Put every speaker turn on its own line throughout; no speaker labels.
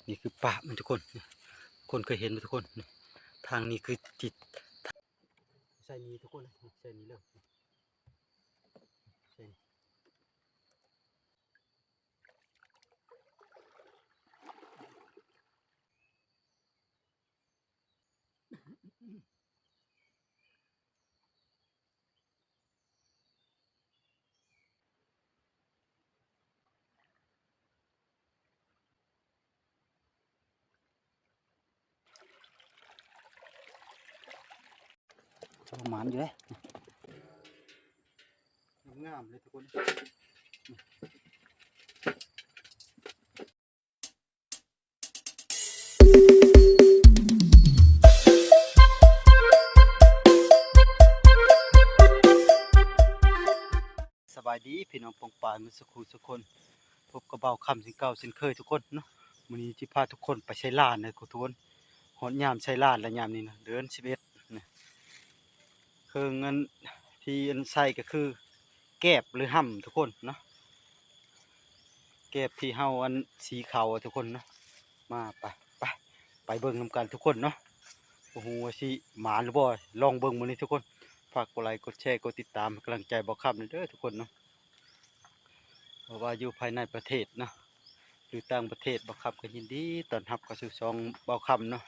นี่คือป่ามันทุกคนคนเคยเห็นไหมทุกคนทางนี้คือจิตใช่นี้ทุกคนใช่นี้เลยใช่ประมาณอยู่เลยงามเลยทุกคนสบายดีพี่น้องปองปายมือสักครู่ทุกคนพบกระเบาคำสิงเก่าสินเคยทุกคนเนาะมื้อนี้ที่พาทุกคนไปใช้ลานเลยทุกคนหอนยามใช้ลานและยามนี้นะเดือน11นะคือเงินที่อันใส่ก็คือแก็บหรือห่ำทุกคนเนาะแก็บที่เฮาอันสีขาวทุกคนเนาะมาไปเบิ่งนำกันทุกคนเนาะโอ้โหสิหมานหรือบ่ลองเบิ่งมื้อนี้ทุกคนฝากกดไลค์กดแชร์กดติดตามกำลังใจบ่ครับเด้อทุกคนเนาะเพราะว่าอยู่ภายในประเทศเนาะหรือต่างประเทศบ่ครับก็ยินดีต้อนรับเข้าสู่ช่องบ่ครับเนาะ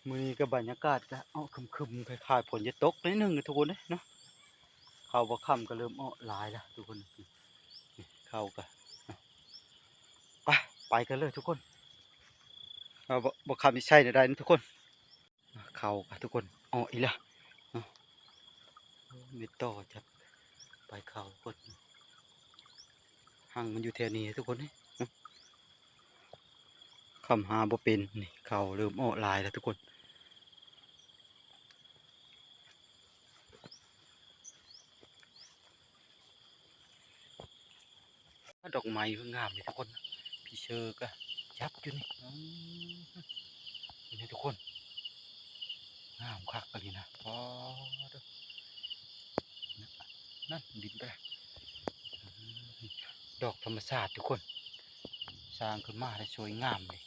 มื้อนี้ก็บรรยากาศก็ครึมๆคล้ายๆฝนจะตกนิดนึงทุกคนเนาะข้าวบ่ค่ำก็เริ่มหลายแล้วทุกคนนี่ข้าวก็ไปไปกันเลยทุกคนเอาบ่ค่ำสิใช่ได้นะทุกคนข้าวก็ทุกคนอีละเนาะมีต่อจะไปข้าวกดหั่งมันอยู่แถวนี้ทุกคนนี่คำหาบ่เป็นนี่ข้าวเริ่มหลายแล้วทุกคนดอกไม้งามเลยทุกคนพี่เชอร์ก็ยับอยู่นี่นี่ทุกคนงามคักเลยนะนั่นบินไปดอกธรรมชาติทุกคนสร้างขึ้นมาได้สวยงามเลย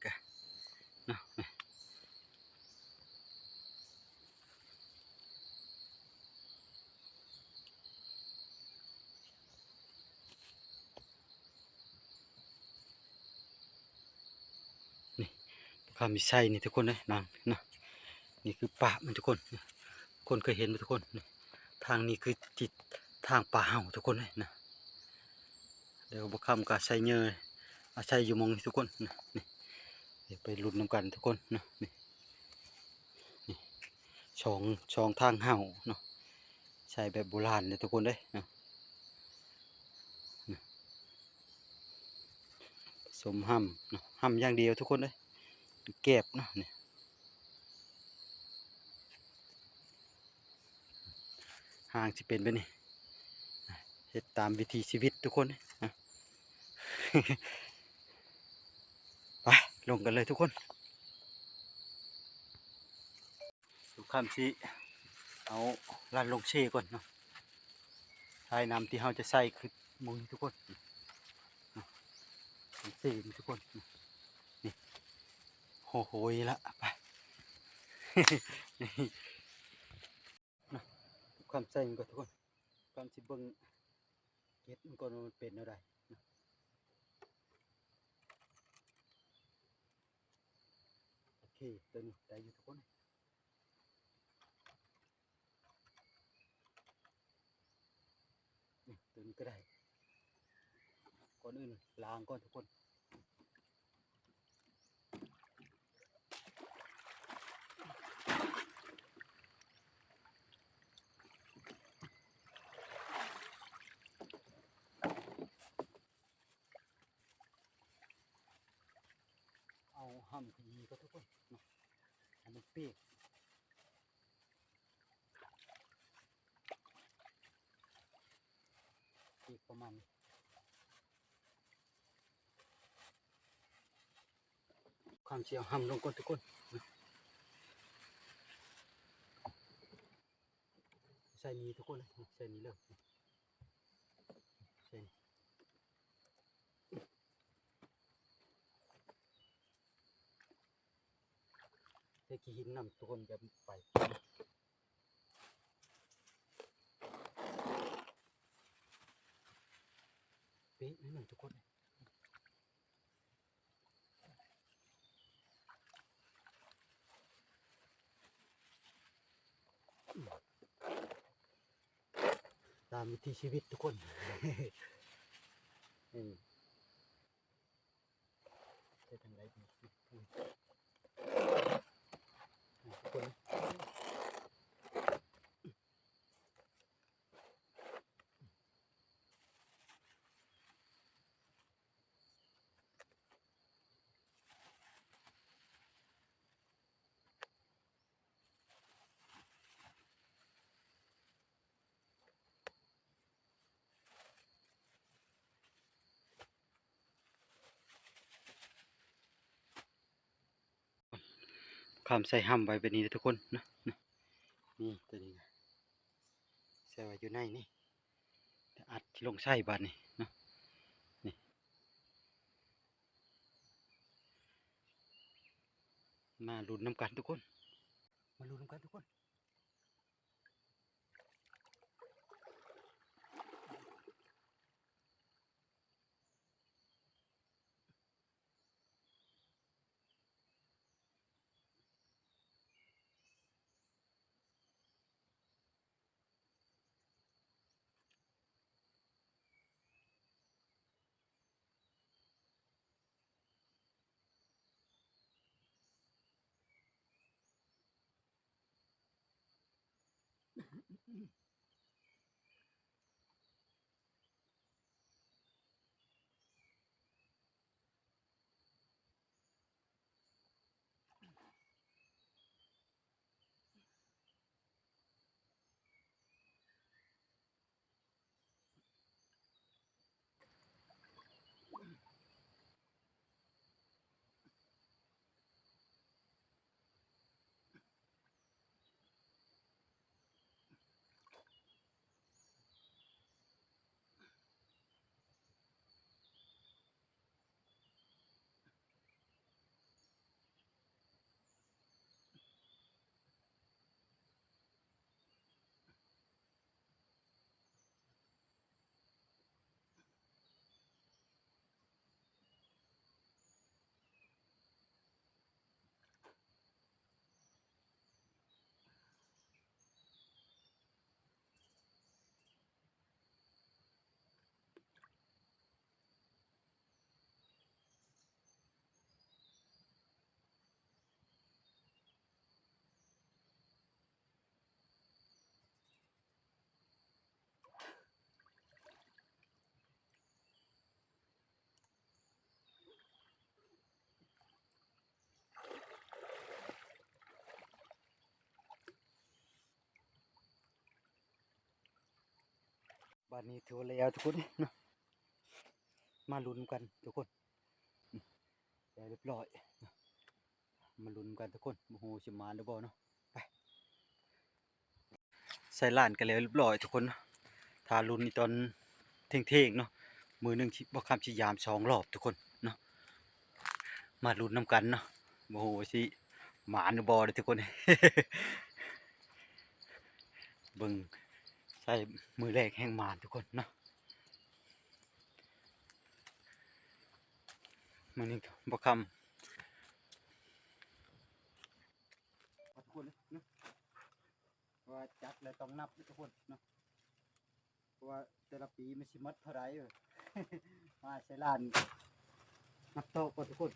กันนะนี่ข้ามีไส้นี่ทุกคนเลยนางนะนี่คือป่ามันทุกคนคนเคยเห็นไหมทุกคนทางนี้คือจิตทางป่าเห่าทุกคนเลยนะเดี๋ยวบุคคำกับไส้เนยอาศัยอยู่มองทุกคนนะนี่เดี๋ยวไปลุ้นน้ำกันทุกคนนะนี่นี่ช่องทางเห่าเนาะใช้แบบโบราณเลยทุกคนเลยนะสมห้ำนะห้ำอย่างเดียวทุกคนเลยเก็บนะนี่ห่างจะเป็นไปนี่เฮ็ดตามวิถีชีวิตทุกคนนะไปลงกันเลยทุกคนทุกคำสิเอาลันลงเช่ก่อนเนาะใช้น้ำที่เราจะใส่คือมุ้งทุกคนเช่ทุกคนนี่โหโหยละไปทุกคำใส่ก่อนทุกคนคำสิเบิ้งเก็ดมันก่อนมันเป็นอะไรโอเคตัวนี้ได้อยู่ทุกคนนี่ตัวนี้ก็ได้ก่อนอื่นล้างก่อนทุกคนเอาห้ำขยี้ก็ทุกคนให้มันเปียกประมาณความเชี่ยวห้ำลงก่อนทุกคนใส่นี้ทุกคนใส่นี้เลย ขี้หินนำทุกคนแบบไปเป๊ะนิดหนึ่งทุกคนตามวิถีชีวิตทุกคนนี่จะทำไรดีทุกคนคำใส่ห้ำไว้แบบนี้นะทุกคนนะนี่ตัวนี้ใส่ไว้อยู่ในนี่อัดที่ลงใส่บาดนี่นะนี่มาลุ้นน้ำกันทุกคนมาลุ้นน้ำกันทุกคนบาดนี้ถือว่าแล้วทุกคนนะมาลุ้นกันทุกคนแล้วเรียบร้อยมาลุ้นกันทุกคนโอ้โหจะมาหรือเปล่าเนาะไปใส่ล้านกันแล้วเรียบร้อยทุกคนถ้าลุ้นในตอนเที่ยงๆเนาะมือหนึ่งบ่คำชิยาม2 รอบทุกคนเนาะมาลุ้นน้ำกันเนาะโอ้โหสิหมาหรือบ่เลยทุกคน เบิ่งใส่มือแรกแห่งหมานทุกคนเนาะมือนี้บ่คำทุกคนเนาะว่าจัดแล้วต้องนับทุกคนเนาะเพราะว่าแต่ละปีมันสิหมดเท่าไรมาใส่ล้านนับโต๊ะก่อนทุกคน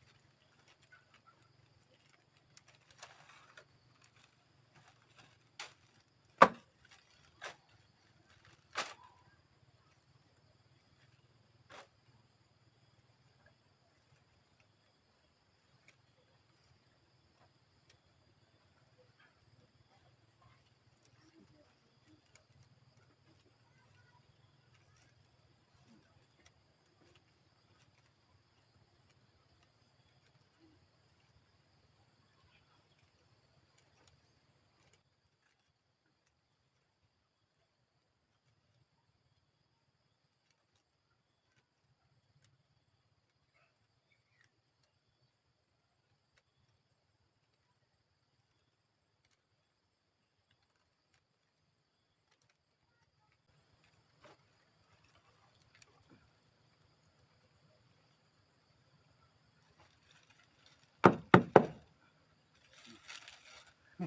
คำ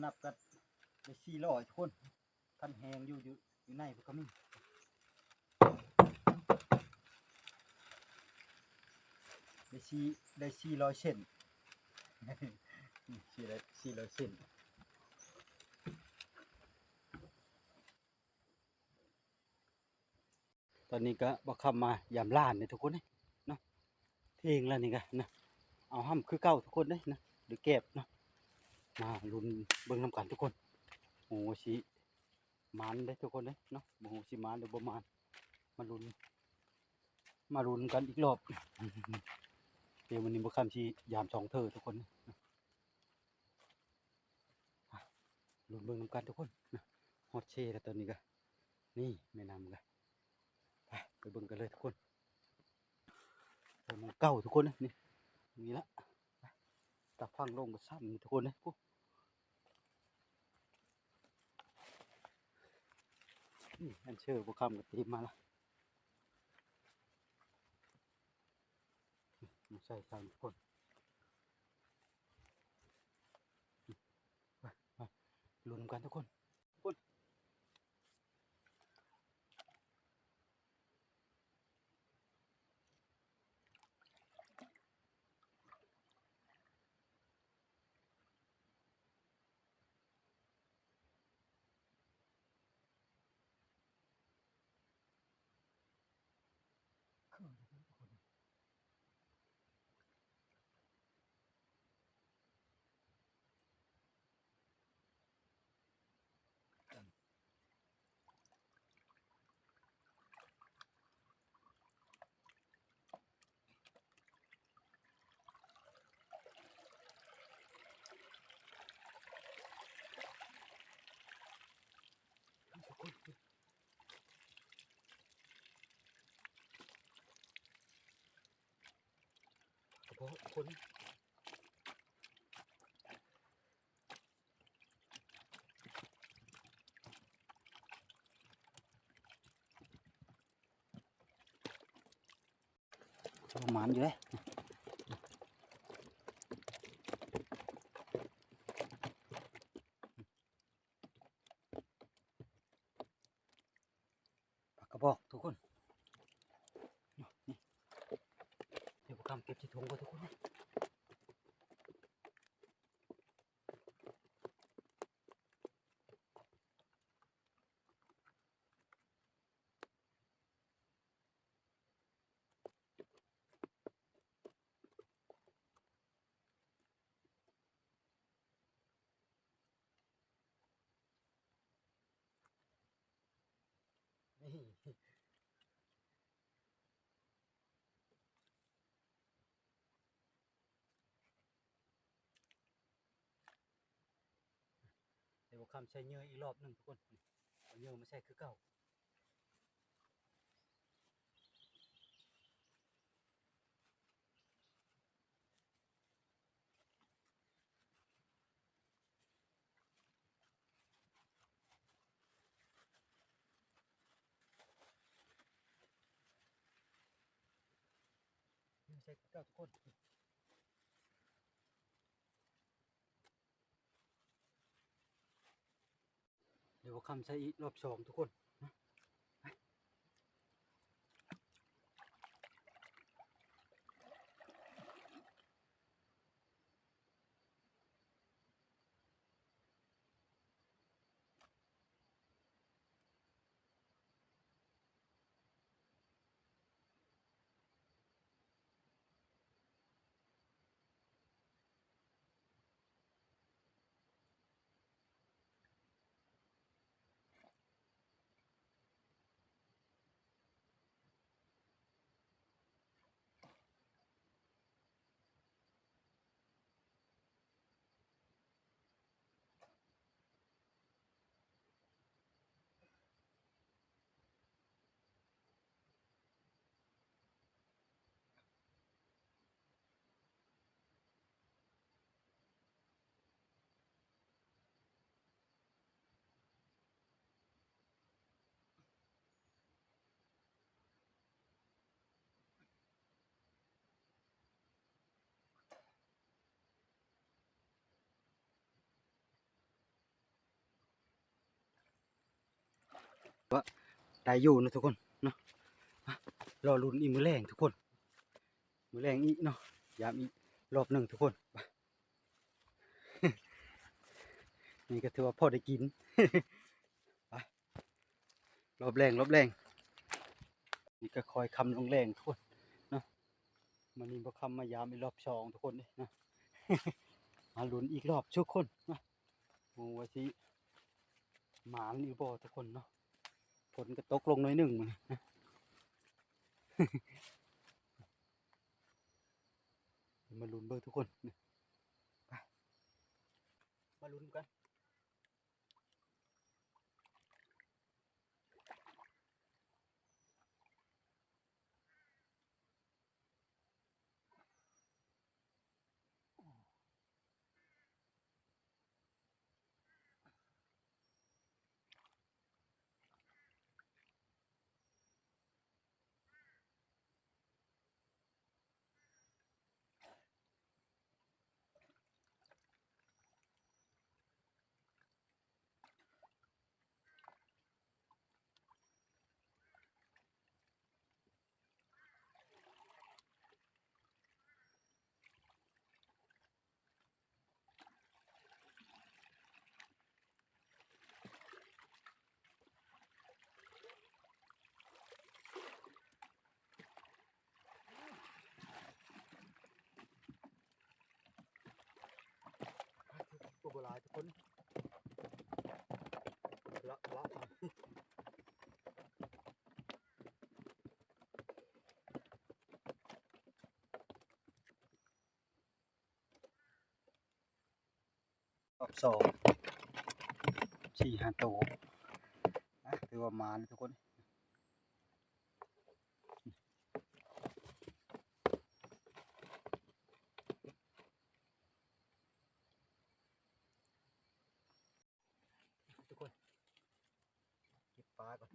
นับกันได้400ทุกคนท่านแหงอยู่ในพวกเขามีได้400เซน400เซนตอนนี้ก็บ่คำมายามล้านเนี่ยทุกคนเนาะเที่ยงแล้วนี่ก็นะเอาห้ำคือเก่าทุกคนนะหรือแก็บเนาะมาลุ้นเบิ่งน้ำกันทุกคนโอ้สิมันได้ทุกคนเนาะโอ้สิมันหรือบ่มันมาลุ้นกันอีกรอบเดี๋ยววันนี้บ่คำสิยาม2เธอทุกคนลุ้นเบิ่งน้ำกันทุกคนนะฮอตเช่แล้วตอนนี้ก็นี่แม่น้ำก็ไปเบิ่งกันเลยทุกคนถนนเก่าทุกคนนี่ละตะฟังลงก็ซ้ำทุกคนนี่อันเชื่อบ่คำก็ตีมาละใส่ซ้ำทุกคนลุ้นกันทุกคนทุกคนประมาณอยู่เลยปากกระบอกทุกคนนี่เดี๋ยวคำเก็บที่ถุงก็ทุกคนนี่เดี๋ยวคำใช้เยื่ออีกรอบหนึ่งทุกคนเอาเยื่อไม่ใช่คือเก่าไม่ใช่คือเก่าทุกคนเดี๋ยวคำใช้อีกรอบ2ทุกคน ว่าได้อยู่นะทุกคนเนาะรอลุ้นอีกมื้อแรงทุกคนมื้อแรงอีกเนาะยามอีกรอบหนึ่งทุกคนนี่ก็ถือว่าพอได้กินไปรอบแรงนี่ก็คอยคำลงแรงทุกคนเนาะมันนี่บ่คำมายามอีกรอบสองทุกคนนี่นะ มาลุ้นอีกรอบทุกคนนะโอ้ว่าสิหมานอีกบ่ทุกคนเนาะฝนก็ตกลงหน่อยหนึ่งมื้อนี้นะมาลุ้นเบิ่งทุกคนนะไปมาลุ้นกันตัวโบราณทุกคนละรอบสอง4-5ตัวนะถือว่าหมานทุกคนทุกคนเก็บปลาก่อน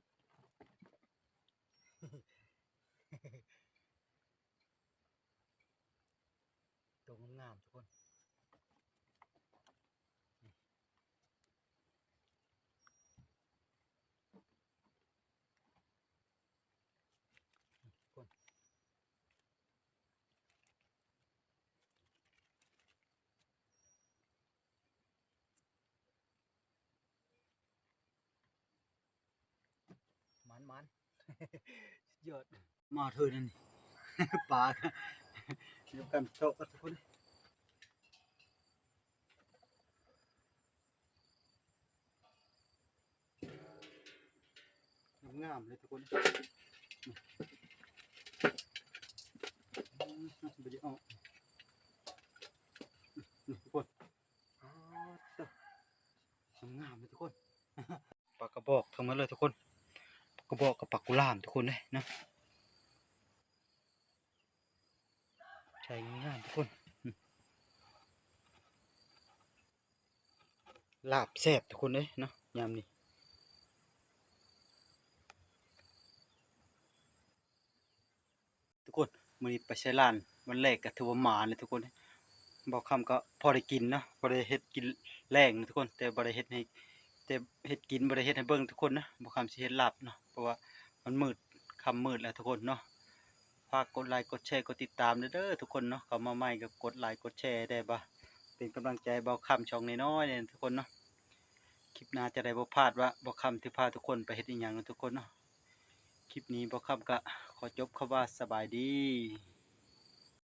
ตัวงามๆทุกคนทุกคนมันสุดยอดมาเถอะนั่น ปลาเดี๋ยวกันโตกันทุกคนงามๆเลยทุกคนไปดิเอาทุกคนอ๋องามเลยทุกคนปลากระบอกทั้งหมดเลยทุกคนกระบอกกับปลากุล่ามทุกคนเลยนะใช่งามทุกคนลาบแซ่บทุกคนเลยเนาะยามนี้ทุกคนมื้อนี้ไปใช้ลานวันแรกก็ถือว่าหมานเลยทุกคนบ่ค่ำก็พอได้กินเนาะพอได้เฮ็ดกินแรงนะทุกคนแต่บ่ได้เฮ็ดให้แต่เฮ็ดกินบ่ได้เฮ็ดให้เบิ่งทุกคนนะบ่ค่ำสิเฮ็ดลาบเนาะเพราะว่ามันมืดค่ำมืดแล้วทุกคนเนาะฝากกดไลค์กดแชร์กดติดตามเด้อทุกคนเนาะเข้ามาใหม่ก็กดไลค์กดแชร์ได้บ่เป็นกำลังใจเบาค่ำช่องน้อยๆเนี่ยทุกคนเนาะคลิปหน้าจะได้บ่พลาดว่าบ่ค่ำสิพาทุกคนไปเฮ็ดอีหยังเนาะทุกคนเนาะคลิปนี้บ่ค่ำก็ขอจบคำว่าสบายดี